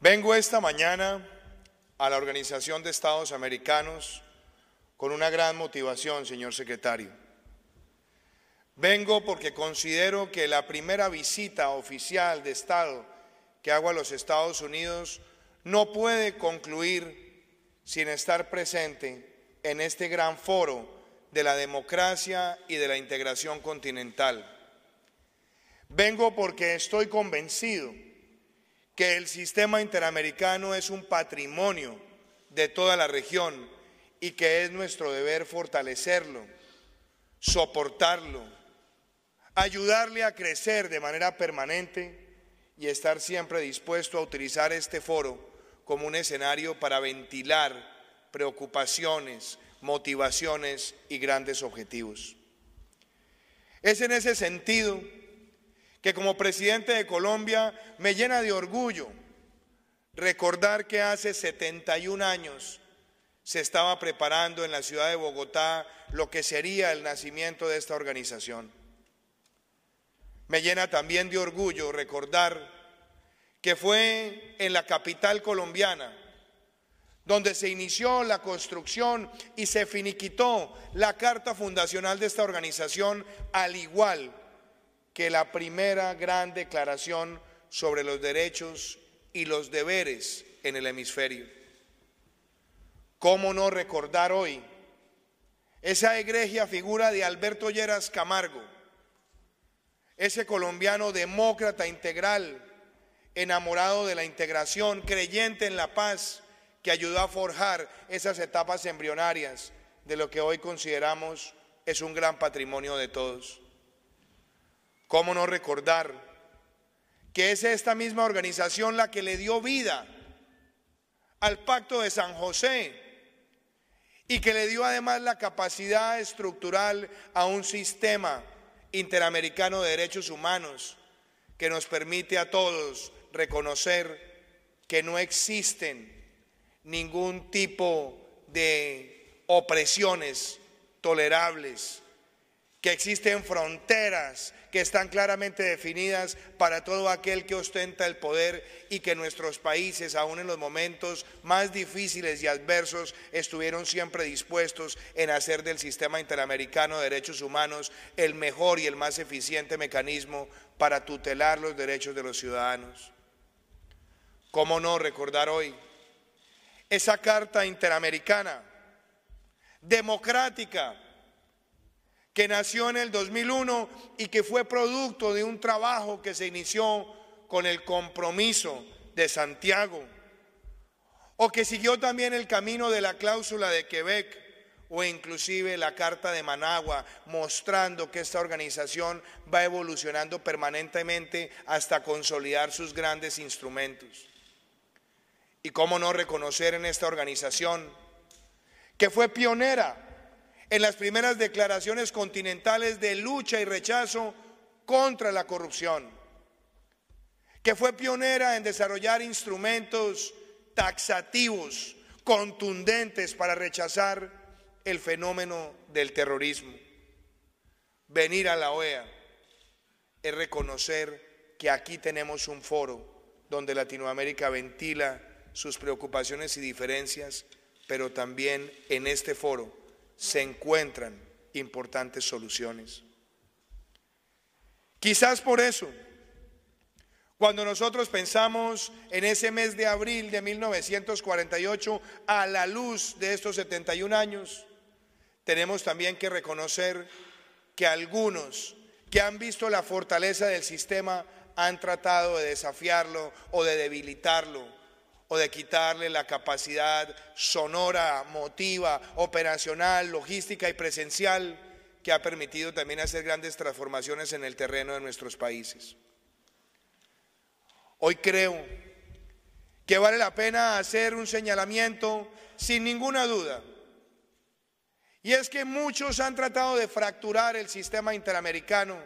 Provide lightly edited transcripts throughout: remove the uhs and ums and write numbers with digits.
Vengo esta mañana a la Organización de Estados Americanos con una gran motivación, señor secretario. Vengo porque considero que la primera visita oficial de Estado que hago a los Estados Unidos no puede concluir sin estar presente en este gran foro de la democracia y de la integración continental. Vengo porque estoy convencido que el sistema interamericano es un patrimonio de toda la región y que es nuestro deber fortalecerlo, soportarlo, ayudarle a crecer de manera permanente y estar siempre dispuesto a utilizar este foro como un escenario para ventilar preocupaciones, motivaciones y grandes objetivos. Es en ese sentido que como presidente de Colombia me llena de orgullo recordar que hace 71 años se estaba preparando en la ciudad de Bogotá lo que sería el nacimiento de esta organización. Me llena también de orgullo recordar que fue en la capital colombiana donde se inició la construcción y se finiquitó la carta fundacional de esta organización, al igual que la primera gran declaración sobre los derechos y los deberes en el hemisferio. ¿Cómo no recordar hoy esa egregia figura de Alberto Lleras Camargo, ese colombiano demócrata integral, enamorado de la integración, creyente en la paz, que ayudó a forjar esas etapas embrionarias de lo que hoy consideramos es un gran patrimonio de todos? ¿Cómo no recordar que es esta misma organización la que le dio vida al Pacto de San José y que le dio además la capacidad estructural a un sistema interamericano de derechos humanos que nos permite a todos reconocer que no existen ningún tipo de opresiones tolerables, que existen fronteras que están claramente definidas para todo aquel que ostenta el poder y que nuestros países, aún en los momentos más difíciles y adversos, estuvieron siempre dispuestos en hacer del sistema interamericano de derechos humanos el mejor y el más eficiente mecanismo para tutelar los derechos de los ciudadanos. ¿Cómo no recordar hoy esa Carta Interamericana democrática que nació en el 2001 y que fue producto de un trabajo que se inició con el Compromiso de Santiago, o que siguió también el camino de la Cláusula de Quebec, o inclusive la Carta de Managua, mostrando que esta organización va evolucionando permanentemente hasta consolidar sus grandes instrumentos? Y cómo no reconocer en esta organización que fue pionera en las primeras declaraciones continentales de lucha y rechazo contra la corrupción, que fue pionera en desarrollar instrumentos taxativos contundentes para rechazar el fenómeno del terrorismo. Venir a la OEA es reconocer que aquí tenemos un foro donde Latinoamérica ventila sus preocupaciones y diferencias, pero también en este foro se encuentran importantes soluciones. Quizás por eso, cuando nosotros pensamos en ese mes de abril de 1948, a la luz de estos 71 años, tenemos también que reconocer que algunos que han visto la fortaleza del sistema han tratado de desafiarlo o de debilitarlo, o de quitarle la capacidad sonora, motiva, operacional, logística y presencial que ha permitido también hacer grandes transformaciones en el terreno de nuestros países. Hoy creo que vale la pena hacer un señalamiento sin ninguna duda, y es que muchos han tratado de fracturar el sistema interamericano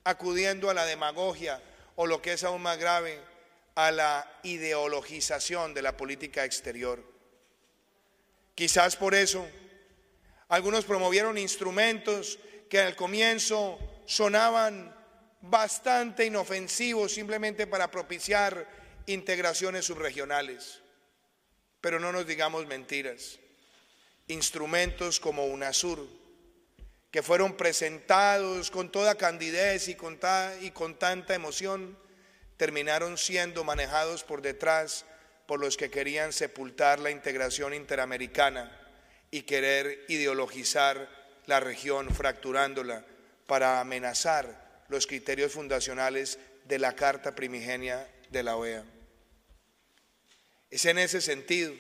acudiendo a la demagogia o, lo que es aún más grave, a la ideologización de la política exterior. Quizás por eso algunos promovieron instrumentos que al comienzo sonaban bastante inofensivos simplemente para propiciar integraciones subregionales. Pero no nos digamos mentiras. Instrumentos como UNASUR, que fueron presentados con toda candidez y con tanta emoción, terminaron siendo manejados por detrás por los que querían sepultar la integración interamericana y querer ideologizar la región, fracturándola para amenazar los criterios fundacionales de la Carta Primigenia de la OEA. Es en ese sentido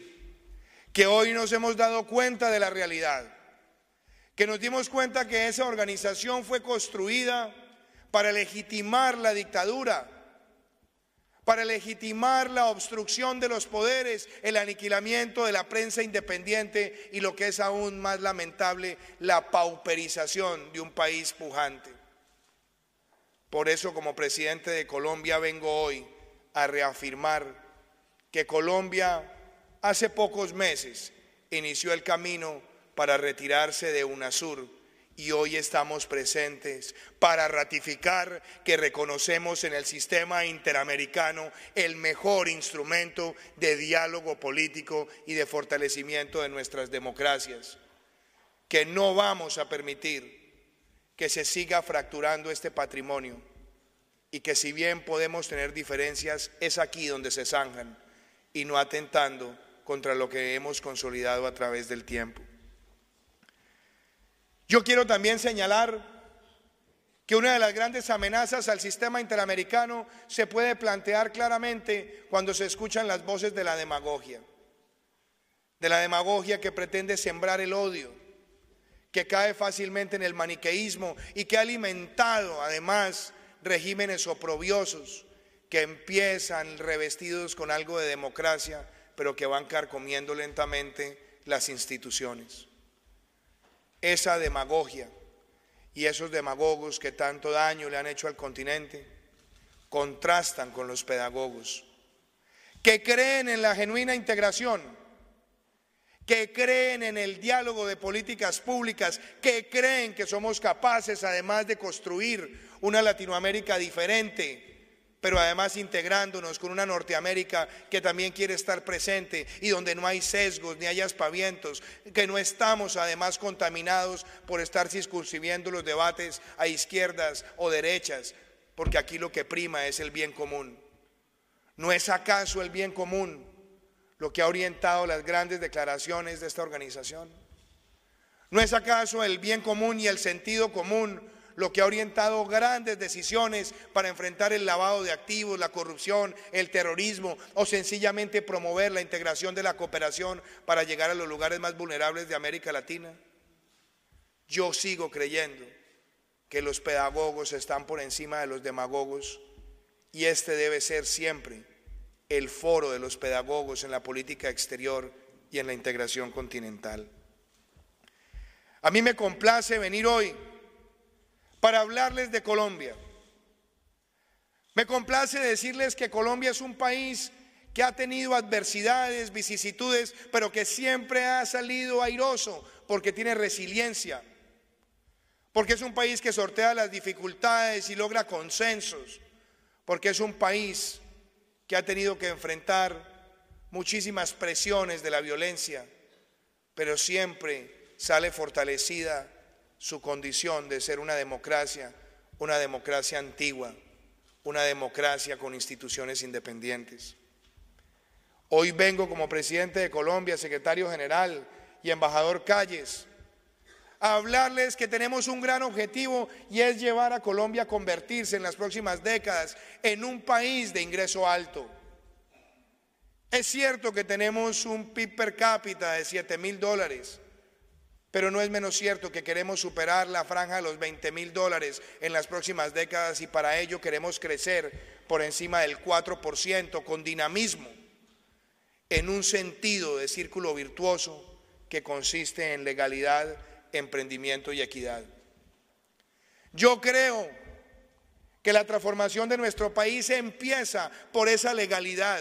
que hoy nos hemos dado cuenta de la realidad, que nos dimos cuenta que esa organización fue construida para legitimar la dictadura, para legitimar la obstrucción de los poderes, el aniquilamiento de la prensa independiente y, lo que es aún más lamentable, la pauperización de un país pujante. Por eso, como presidente de Colombia, vengo hoy a reafirmar que Colombia hace pocos meses inició el camino para retirarse de UNASUR y hoy estamos presentes para ratificar que reconocemos en el sistema interamericano el mejor instrumento de diálogo político y de fortalecimiento de nuestras democracias, que no vamos a permitir que se siga fracturando este patrimonio y que, si bien podemos tener diferencias, es aquí donde se zanjan y no atentando contra lo que hemos consolidado a través del tiempo. Yo quiero también señalar que una de las grandes amenazas al sistema interamericano se puede plantear claramente cuando se escuchan las voces de la demagogia que pretende sembrar el odio, que cae fácilmente en el maniqueísmo y que ha alimentado además regímenes oprobiosos que empiezan revestidos con algo de democracia, pero que van carcomiendo lentamente las instituciones. Esa demagogia y esos demagogos que tanto daño le han hecho al continente contrastan con los pedagogos que creen en la genuina integración, que creen en el diálogo de políticas públicas, que creen que somos capaces además de construir una Latinoamérica diferente, pero además integrándonos con una Norteamérica que también quiere estar presente y donde no hay sesgos ni hay aspavientos, que no estamos además contaminados por estar circunscribiendo los debates a izquierdas o derechas, porque aquí lo que prima es el bien común. ¿No es acaso el bien común lo que ha orientado las grandes declaraciones de esta organización? ¿No es acaso el bien común y el sentido común lo que ha orientado grandes decisiones para enfrentar el lavado de activos, la corrupción, el terrorismo o sencillamente promover la integración de la cooperación para llegar a los lugares más vulnerables de América Latina? Yo sigo creyendo que los pedagogos están por encima de los demagogos y este debe ser siempre el foro de los pedagogos en la política exterior y en la integración continental. A mí me complace venir hoy para hablarles de Colombia. Me complace decirles que Colombia es un país que ha tenido adversidades, vicisitudes, pero que siempre ha salido airoso porque tiene resiliencia, porque es un país que sortea las dificultades y logra consensos, porque es un país que ha tenido que enfrentar muchísimas presiones de la violencia, pero siempre sale fortalecida su condición de ser una democracia antigua, una democracia con instituciones independientes. Hoy vengo como presidente de Colombia, secretario general y embajador Calles, a hablarles que tenemos un gran objetivo y es llevar a Colombia a convertirse en las próximas décadas en un país de ingreso alto. Es cierto que tenemos un PIB per cápita de $7.000, pero no es menos cierto que queremos superar la franja de los $20.000 en las próximas décadas y para ello queremos crecer por encima del 4% con dinamismo en un sentido de círculo virtuoso que consiste en legalidad, emprendimiento y equidad. Yo creo que la transformación de nuestro país empieza por esa legalidad,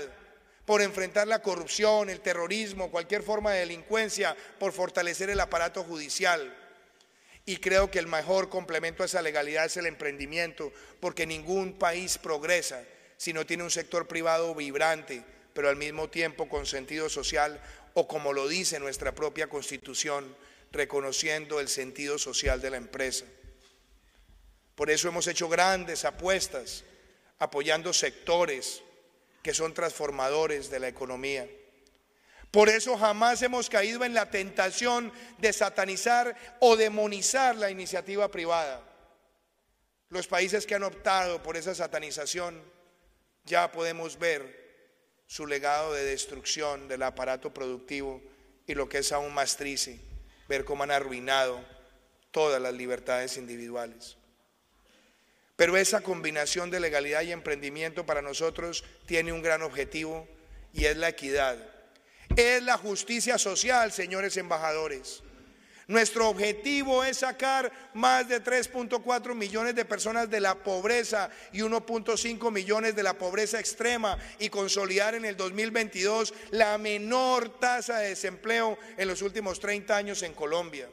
por enfrentar la corrupción, el terrorismo, cualquier forma de delincuencia, por fortalecer el aparato judicial. Y creo que el mejor complemento a esa legalidad es el emprendimiento, porque ningún país progresa si no tiene un sector privado vibrante, pero al mismo tiempo con sentido social, o como lo dice nuestra propia Constitución, reconociendo el sentido social de la empresa. Por eso hemos hecho grandes apuestas, apoyando sectores que son transformadores de la economía. Por eso jamás hemos caído en la tentación de satanizar o demonizar la iniciativa privada. Los países que han optado por esa satanización, ya podemos ver su legado de destrucción del aparato productivo y, lo que es aún más triste, ver cómo han arruinado todas las libertades individuales. Pero esa combinación de legalidad y emprendimiento para nosotros tiene un gran objetivo, y es la equidad. Es la justicia social, señores embajadores. Nuestro objetivo es sacar más de 3.4 millones de personas de la pobreza y 1.5 millones de la pobreza extrema, y consolidar en el 2022 la menor tasa de desempleo en los últimos 30 años en Colombia.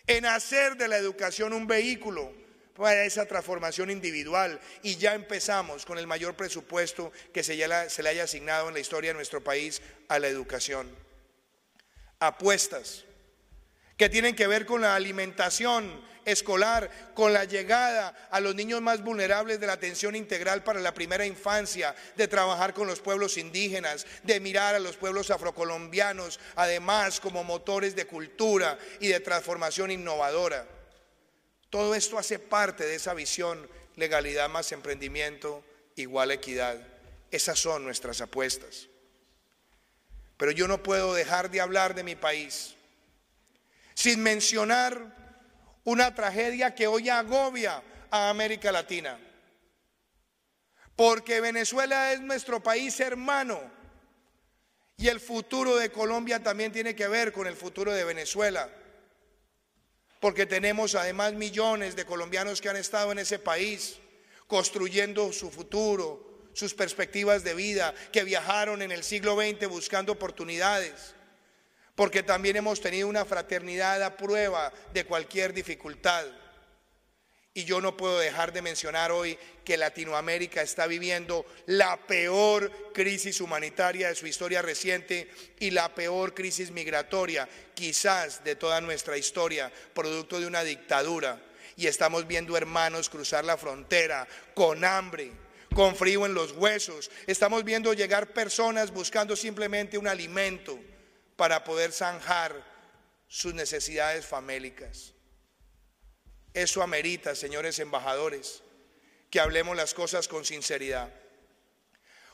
En hacer de la educación un vehículo para esa transformación individual, y ya empezamos con el mayor presupuesto que se le haya asignado en la historia de nuestro país a la educación. Apuestas que tienen que ver con la alimentación escolar, con la llegada a los niños más vulnerables de la atención integral para la primera infancia, de trabajar con los pueblos indígenas, de mirar a los pueblos afrocolombianos, además como motores de cultura y de transformación innovadora. Todo esto hace parte de esa visión: legalidad más emprendimiento igual equidad. Esas son nuestras apuestas. Pero yo no puedo dejar de hablar de mi país sin mencionar una tragedia que hoy agobia a América Latina. Porque Venezuela es nuestro país hermano, y el futuro de Colombia también tiene que ver con el futuro de Venezuela. Porque tenemos además millones de colombianos que han estado en ese país construyendo su futuro, sus perspectivas de vida, que viajaron en el siglo XX buscando oportunidades. Porque también hemos tenido una fraternidad a prueba de cualquier dificultad. Y yo no puedo dejar de mencionar hoy que Latinoamérica está viviendo la peor crisis humanitaria de su historia reciente y la peor crisis migratoria, quizás de toda nuestra historia, producto de una dictadura. Y estamos viendo hermanos cruzar la frontera con hambre, con frío en los huesos. Estamos viendo llegar personas buscando simplemente un alimento para poder zanjar sus necesidades famélicas. Eso amerita, señores embajadores, que hablemos las cosas con sinceridad.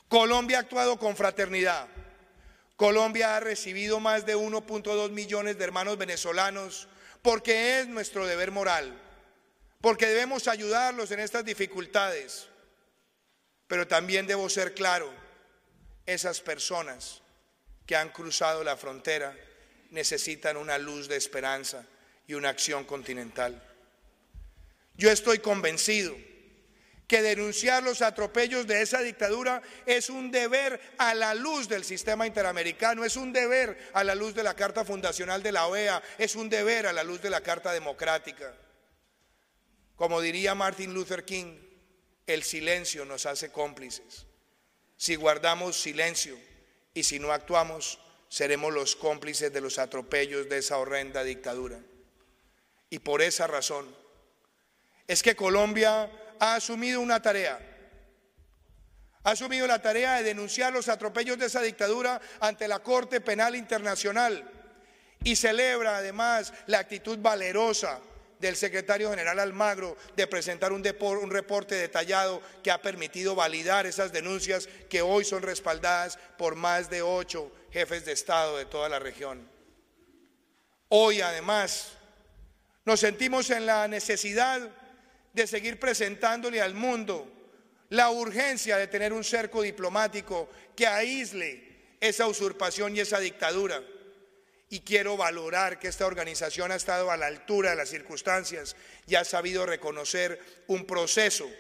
Colombia ha actuado con fraternidad. Colombia ha recibido más de 1.2 millones de hermanos venezolanos, porque es nuestro deber moral, porque debemos ayudarlos en estas dificultades. Pero también debo ser claro: esas personas que han cruzado la frontera necesitan una luz de esperanza y una acción continental. Yo estoy convencido que denunciar los atropellos de esa dictadura es un deber a la luz del sistema interamericano, es un deber a la luz de la Carta Fundacional de la OEA, es un deber a la luz de la Carta Democrática. Como diría Martin Luther King, el silencio nos hace cómplices. Si guardamos silencio y si no actuamos, seremos los cómplices de los atropellos de esa horrenda dictadura. Y por esa razón es que Colombia ha asumido una tarea. Ha asumido la tarea de denunciar los atropellos de esa dictadura ante la Corte Penal Internacional, y celebra además la actitud valerosa del secretario general Almagro de presentar un reporte detallado que ha permitido validar esas denuncias, que hoy son respaldadas por más de 8 jefes de Estado de toda la región. Hoy además nos sentimos en la necesidad de seguir presentándole al mundo la urgencia de tener un cerco diplomático que aísle esa usurpación y esa dictadura. Y quiero valorar que esta organización ha estado a la altura de las circunstancias y ha sabido reconocer un proceso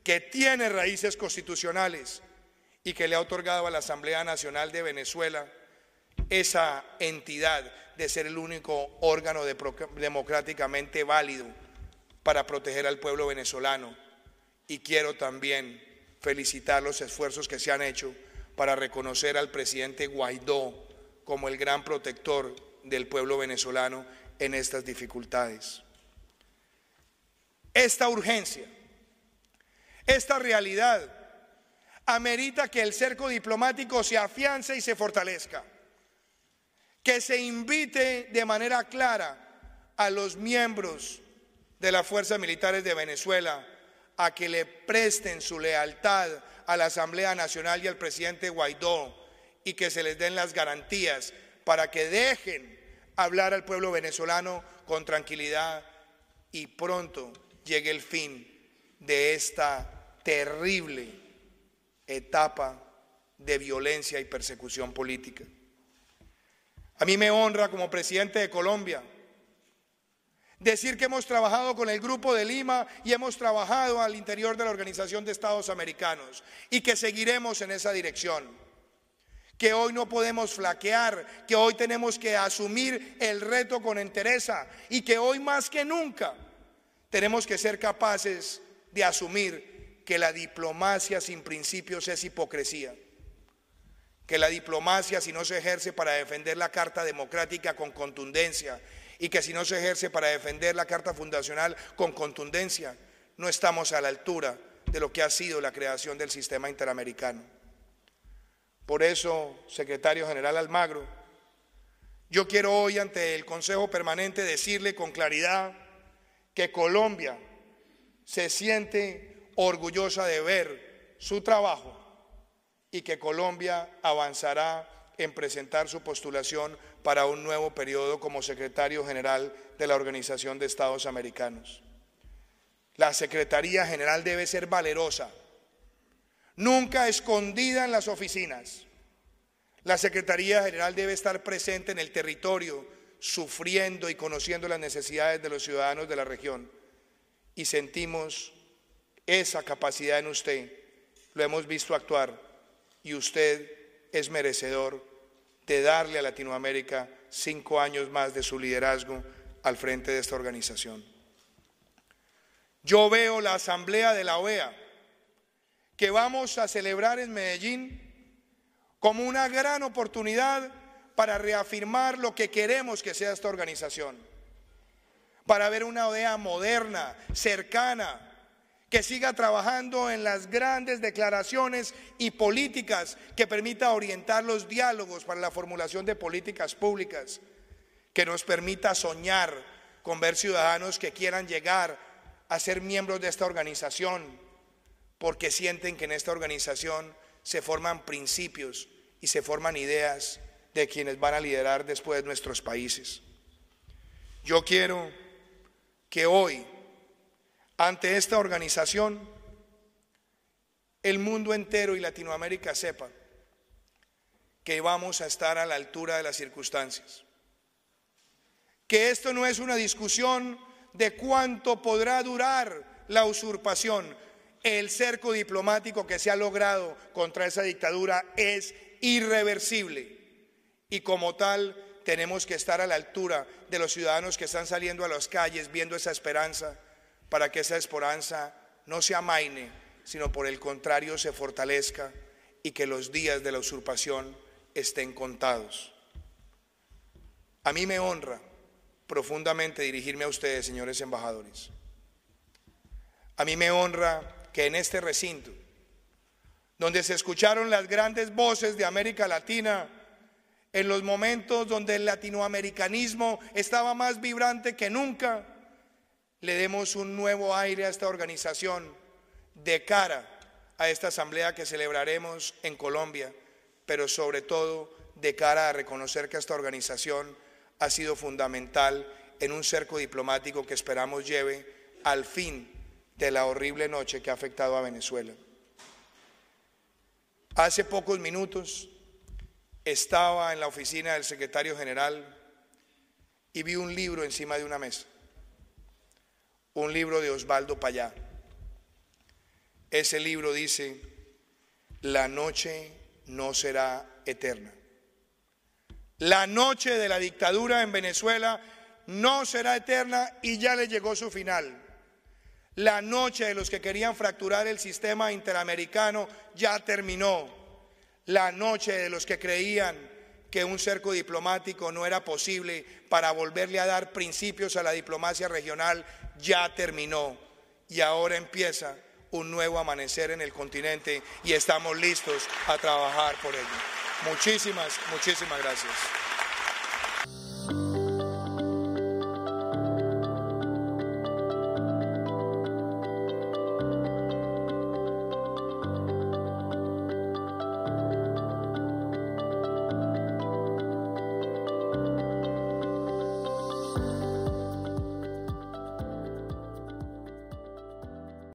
que tiene raíces constitucionales y que le ha otorgado a la Asamblea Nacional de Venezuela esa entidad de ser el único órgano democráticamente válido para proteger al pueblo venezolano. Y quiero también felicitar los esfuerzos que se han hecho para reconocer al presidente Guaidó como el gran protector del pueblo venezolano en estas dificultades. Esta urgencia, esta realidad amerita que el cerco diplomático se afiance y se fortalezca, que se invite de manera clara a los miembros de las fuerzas militares de Venezuela a que le presten su lealtad a la Asamblea Nacional y al presidente Guaidó, y que se les den las garantías para que dejen hablar al pueblo venezolano con tranquilidad y pronto llegue el fin de esta terrible etapa de violencia y persecución política. A mí me honra como presidente de Colombia decir que hemos trabajado con el Grupo de Lima y hemos trabajado al interior de la Organización de Estados Americanos y que seguiremos en esa dirección, que hoy no podemos flaquear, que hoy tenemos que asumir el reto con entereza y que hoy más que nunca tenemos que ser capaces de asumir que la diplomacia sin principios es hipocresía, que la diplomacia, si no se ejerce para defender la Carta Democrática con contundencia, y que si no se ejerce para defender la Carta Fundacional con contundencia, no estamos a la altura de lo que ha sido la creación del sistema interamericano. Por eso, secretario general Almagro, yo quiero hoy ante el Consejo Permanente decirle con claridad que Colombia se siente orgullosa de ver su trabajo y que Colombia avanzará en presentar su postulación para un nuevo periodo como secretario general de la Organización de Estados Americanos. La Secretaría General debe ser valerosa, nunca escondida en las oficinas. La Secretaría General debe estar presente en el territorio, sufriendo y conociendo las necesidades de los ciudadanos de la región. Y sentimos esa capacidad en usted, lo hemos visto actuar, y usted es merecedor de darle a Latinoamérica 5 años más de su liderazgo al frente de esta organización. Yo veo la Asamblea de la OEA que vamos a celebrar en Medellín como una gran oportunidad para reafirmar lo que queremos que sea esta organización, para ver una OEA moderna, cercana, que siga trabajando en las grandes declaraciones y políticas que permita orientar los diálogos para la formulación de políticas públicas, que nos permita soñar con ver ciudadanos que quieran llegar a ser miembros de esta organización, porque sienten que en esta organización se forman principios y se forman ideas de quienes van a liderar después nuestros países. Yo quiero que hoy, ante esta organización, el mundo entero y Latinoamérica sepa que vamos a estar a la altura de las circunstancias, que esto no es una discusión de cuánto podrá durar la usurpación. El cerco diplomático que se ha logrado contra esa dictadura es irreversible y como tal tenemos que estar a la altura de los ciudadanos que están saliendo a las calles viendo esa esperanza, para que esa esperanza no se amaine, sino por el contrario se fortalezca y que los días de la usurpación estén contados. A mí me honra profundamente dirigirme a ustedes, señores embajadores. A mí me honra que en este recinto, donde se escucharon las grandes voces de América Latina, en los momentos donde el latinoamericanismo estaba más vibrante que nunca, le demos un nuevo aire a esta organización de cara a esta asamblea que celebraremos en Colombia, pero sobre todo de cara a reconocer que esta organización ha sido fundamental en un cerco diplomático que esperamos lleve al fin de la horrible noche que ha afectado a Venezuela. Hace pocos minutos estaba en la oficina del secretario general y vi un libro encima de una mesa. Un libro de Osvaldo Payá. Ese libro dice: la noche no será eterna. La noche de la dictadura en Venezuela no será eterna y ya le llegó su final. La noche de los que querían fracturar el sistema interamericano ya terminó. La noche de los que creían que un cerco diplomático no era posible para volverle a dar principios a la diplomacia regional ya terminó. Y ahora empieza un nuevo amanecer en el continente y estamos listos a trabajar por ello. Muchísimas gracias.